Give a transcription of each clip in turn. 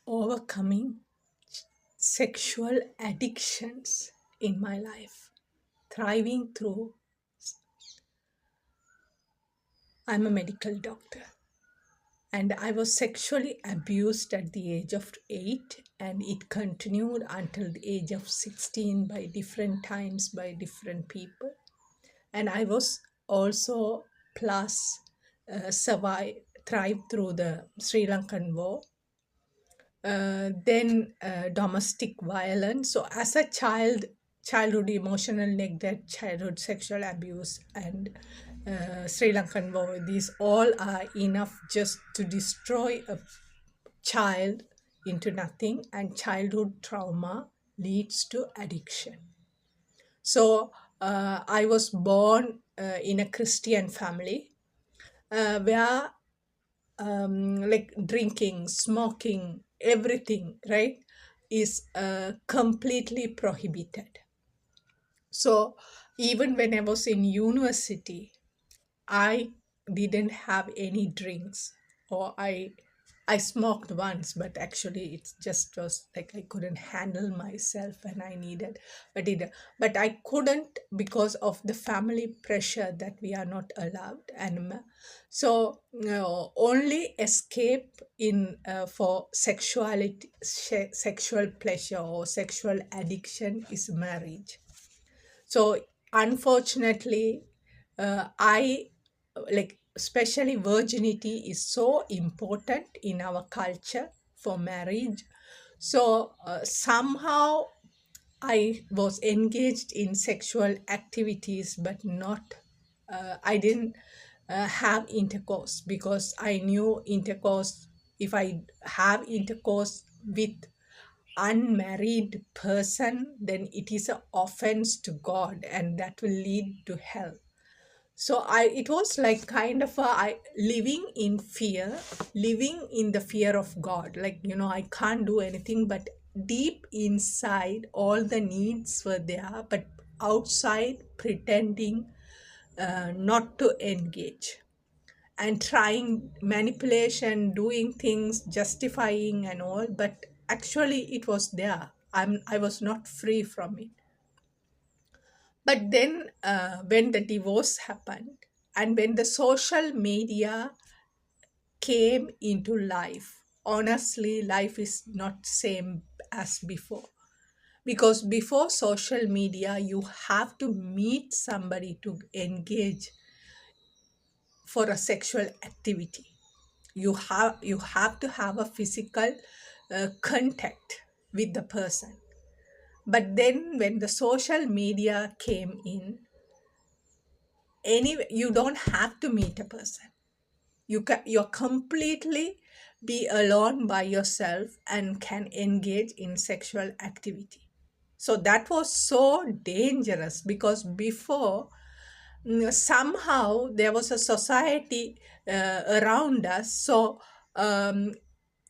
overcoming sexual addictions in my life, thriving through. I'm a medical doctor, and I was sexually abused at the age of 8, and it continued until the age of 16 by different times by different people. And I was also plus survive thrive through the Sri Lankan war, then domestic violence. So as a child, childhood emotional neglect, childhood sexual abuse, and Sri Lankan war, these all are enough just to destroy a child into nothing, and childhood trauma leads to addiction. So I was born in a Christian family where like drinking, smoking, everything, right, is completely prohibited. So even when I was in university, I didn't have any drinks, or I smoked once, but actually it's just was like I couldn't handle myself and I needed, but I couldn't because of the family pressure that we are not allowed. And so only escape in for sexual pleasure or sexual addiction is marriage. So unfortunately, I like, especially virginity is so important in our culture for marriage. So somehow I was engaged in sexual activities, but not, I didn't have intercourse, because I knew intercourse, if I have intercourse with unmarried person, then it is an offense to God, and that will lead to hell. So it was like kind of living in fear, living in the fear of God, like, I can't do anything, but deep inside all the needs were there, but outside pretending not to engage, and trying manipulation, doing things, justifying and all, but actually it was there. I was not free from it. But then when the divorce happened, and when the social media came into life, honestly life is not same as before. Because before social media, you have to meet somebody to engage for a sexual activity. You have to have a physical contact with the person. But then when the social media came in, anyway, you don't have to meet a person. You're completely be alone by yourself and can engage in sexual activity. So that was so dangerous, because before, somehow there was a society around us, so um,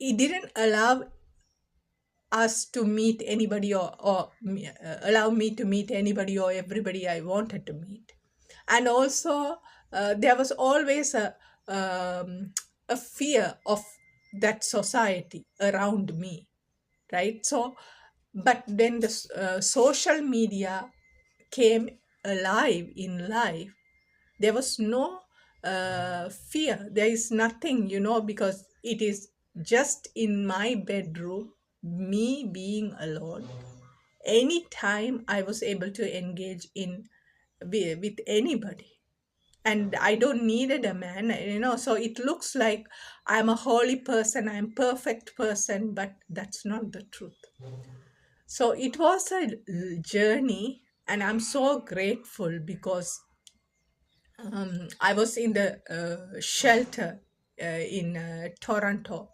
it didn't allow us to meet anybody, or allow me to meet anybody or everybody I wanted to meet. And also there was always a fear of that society around me, right? So but then the social media came alive in life, there was no fear, there is nothing, because it is just in my bedroom, me being alone. Anytime I was able to engage in with anybody, and I don't needed a man, so it looks like I'm a holy person, I'm perfect person, but that's not the truth. So it was a journey, and I'm so grateful, because I was in the shelter in Toronto,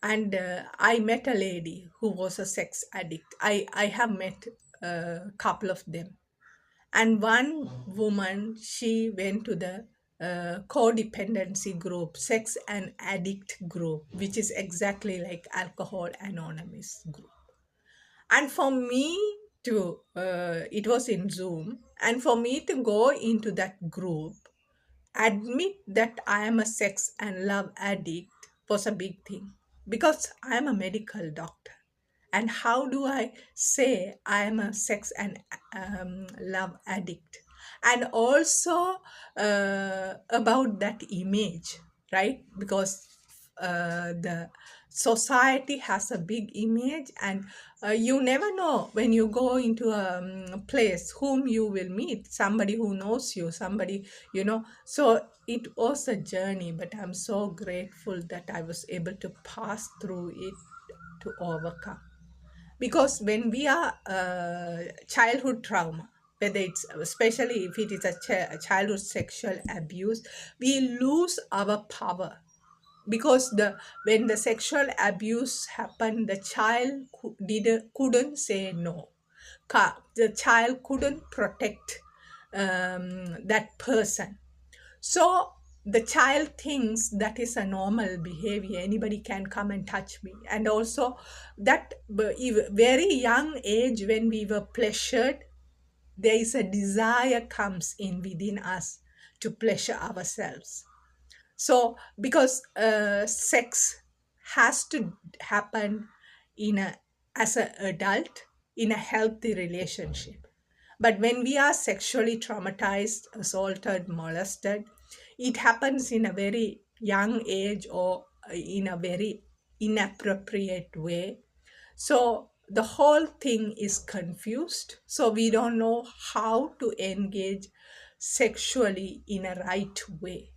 and I met a lady who was a sex addict. I have met a couple of them, and one woman, she went to the codependency group, sex and addict group, which is exactly like Alcohol Anonymous group. And for me to, it was in Zoom, and for me to go into that group, admit that I am a sex and love addict was a big thing, because I am a medical doctor. And how do I say I am a sex and love addict? And also about that image, right? Because the society has a big image, and you never know when you go into a place whom you will meet, somebody who knows you, somebody, so it was a journey, but I'm so grateful that I was able to pass through it to overcome. Because when we are childhood trauma, whether it's especially if it is a childhood sexual abuse, we lose our power. Because the when the sexual abuse happened, the child couldn't say no. The child couldn't protect that person. So the child thinks that is a normal behavior. Anybody can come and touch me. And also that very young age, when we were pleasured, there is a desire comes in within us to pleasure ourselves. So because sex has to happen in a as an adult in a healthy relationship. But when we are sexually traumatized, assaulted, molested, it happens in a very young age or in a very inappropriate way. So the whole thing is confused. So we don't know how to engage sexually in a right way,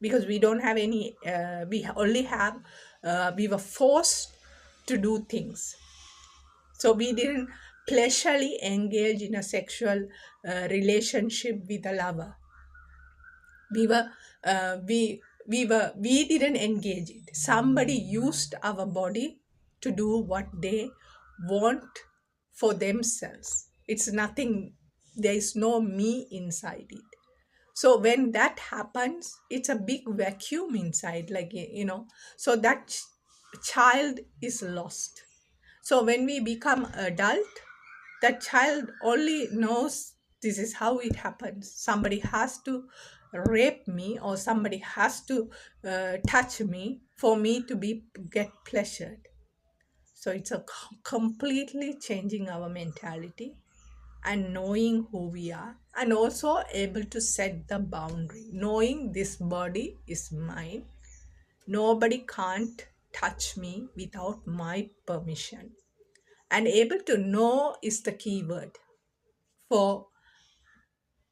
because we don't have any, we only have, we were forced to do things. So we didn't pleasurely engage in a sexual relationship with a lover. We were we didn't engage it. Somebody used our body to do what they want for themselves. It's nothing, there is no me inside it. So when that happens, it's a big vacuum inside, like, so that child is lost. So when we become adult, that child only knows this is how it happens. Somebody has to rape me, or somebody has to touch me for me to be get pleasured. So it's a completely changing our mentality and knowing who we are, and also able to set the boundary, knowing this body is mine. Nobody can't touch me without my permission. And able to know is the key word for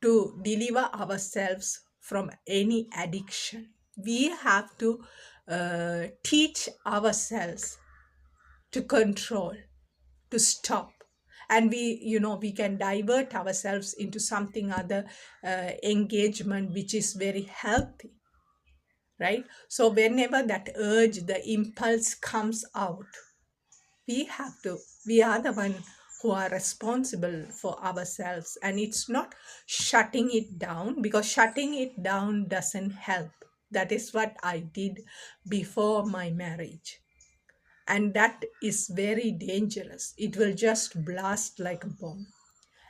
to deliver ourselves from any addiction. We have to teach ourselves to control, to stop. And we can divert ourselves into something other, engagement which is very healthy, right? So whenever that urge, the impulse comes out, we are the one who are responsible for ourselves. And it's not shutting it down, because shutting it down doesn't help. That is what I did before my marriage, and that is very dangerous. It will just blast like a bomb.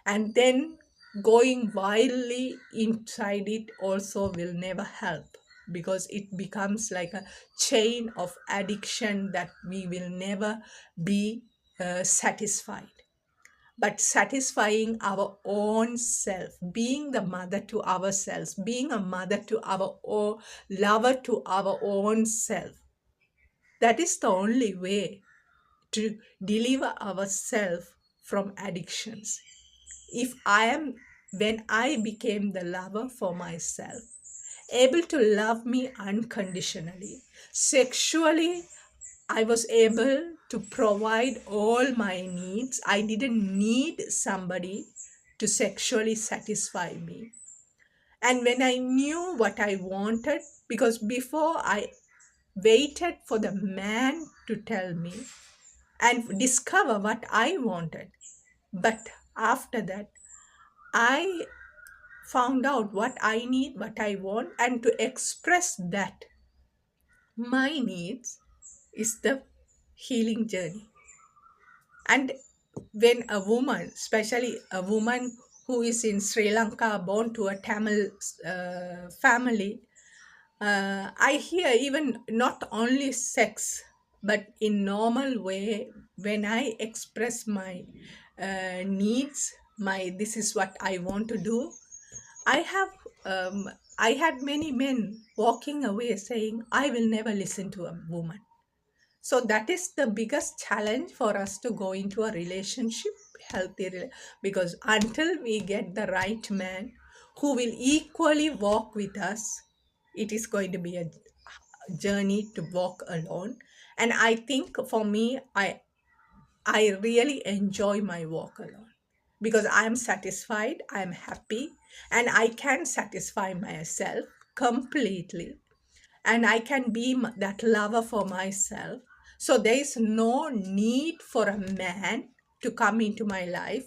And then going wildly inside it also will never help, because it becomes like a chain of addiction that we will never be satisfied. But satisfying our own self, being the mother to ourselves, being a mother to our own, lover to our own self, that is the only way to deliver ourselves from addictions. If I am, when I became the lover for myself, able to love me unconditionally, sexually, I was able to provide all my needs. I didn't need somebody to sexually satisfy me. And when I knew what I wanted, because before I waited for the man to tell me and discover what I wanted. But after that, I found out what I need, what I want, and to express that my needs is the healing journey. And when a woman, especially a woman who is in Sri Lanka, born to a Tamil family, I hear even not only sex, but in normal way, when I express my needs, my this is what I want to do, I have I had many men walking away saying, I will never listen to a woman. So that is the biggest challenge for us to go into a relationship, because until we get the right man who will equally walk with us, it is going to be a journey to walk alone. And I think for me, I really enjoy my walk alone because I'm satisfied, I'm happy, and I can satisfy myself completely, and I can be that lover for myself. So there is no need for a man to come into my life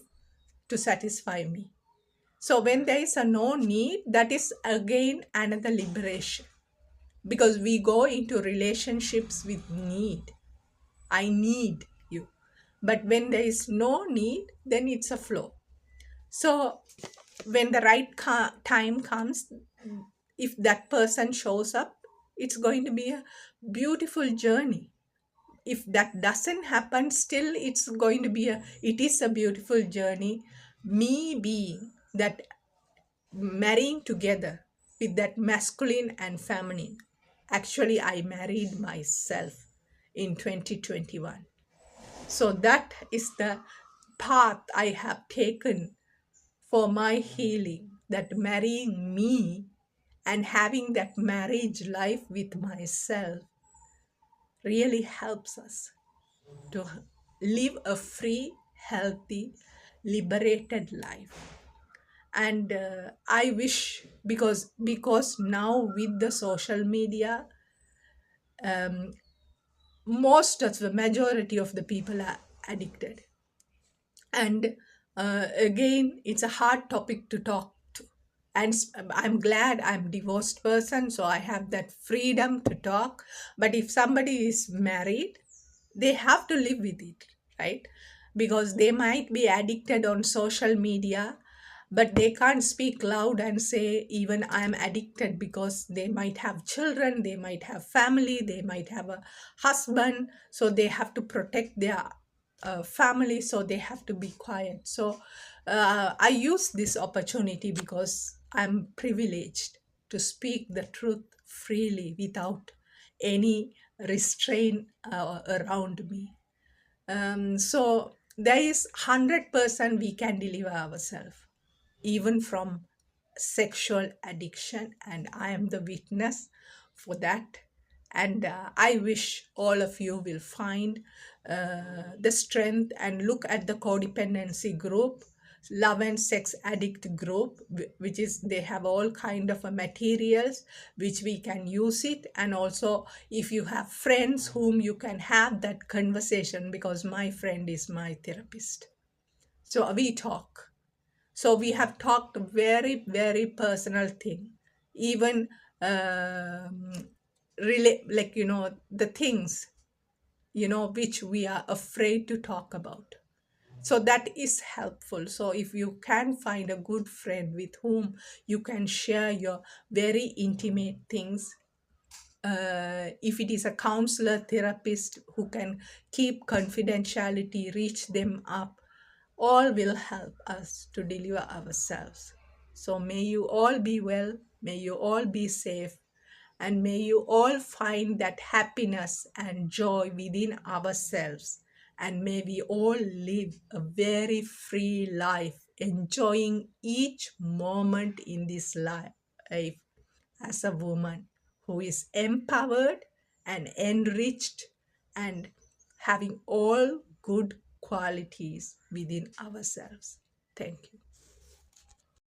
to satisfy me. So when there is a no need, that is again another liberation, because we go into relationships with need. I need you. But when there is no need, then it's a flow. So when the right time comes, if that person shows up, it's going to be a beautiful journey. If that doesn't happen, still it is a beautiful journey. Me being that, marrying together with that masculine and feminine. Actually, I married myself in 2021. So that is the path I have taken for my healing, that marrying me and having that marriage life with myself really helps us to live a free, healthy, liberated life. And I wish, because now with the social media, um, most of the majority of the people are addicted. And again, it's a hard topic to talk to. And I'm glad I'm divorced person, so I have that freedom to talk. But if somebody is married, they have to live with it, right? Because they might be addicted on social media, but they can't speak loud and say, even I'm addicted, because they might have children, they might have family, they might have a husband, so they have to protect their family, so they have to be quiet. So I use this opportunity because I'm privileged to speak the truth freely without any restraint around me. So there is 100% we can deliver ourselves, even from sexual addiction, and I am the witness for that. And I wish all of you will find the strength and look at the codependency group, love and sex addict group, which is, they have all kind of materials which we can use it. And also, if you have friends whom you can have that conversation, because my friend is my therapist, so we talk. So we have talked very, very personal thing, even like, the things, which we are afraid to talk about. So that is helpful. So if you can find a good friend with whom you can share your very intimate things, if it is a counselor, therapist who can keep confidentiality, reach them up, all will help us to deliver ourselves. So may you all be well, may you all be safe, and may you all find that happiness and joy within ourselves. And may we all live a very free life, enjoying each moment in this life as a woman who is empowered and enriched and having all good qualities within ourselves. Thank you.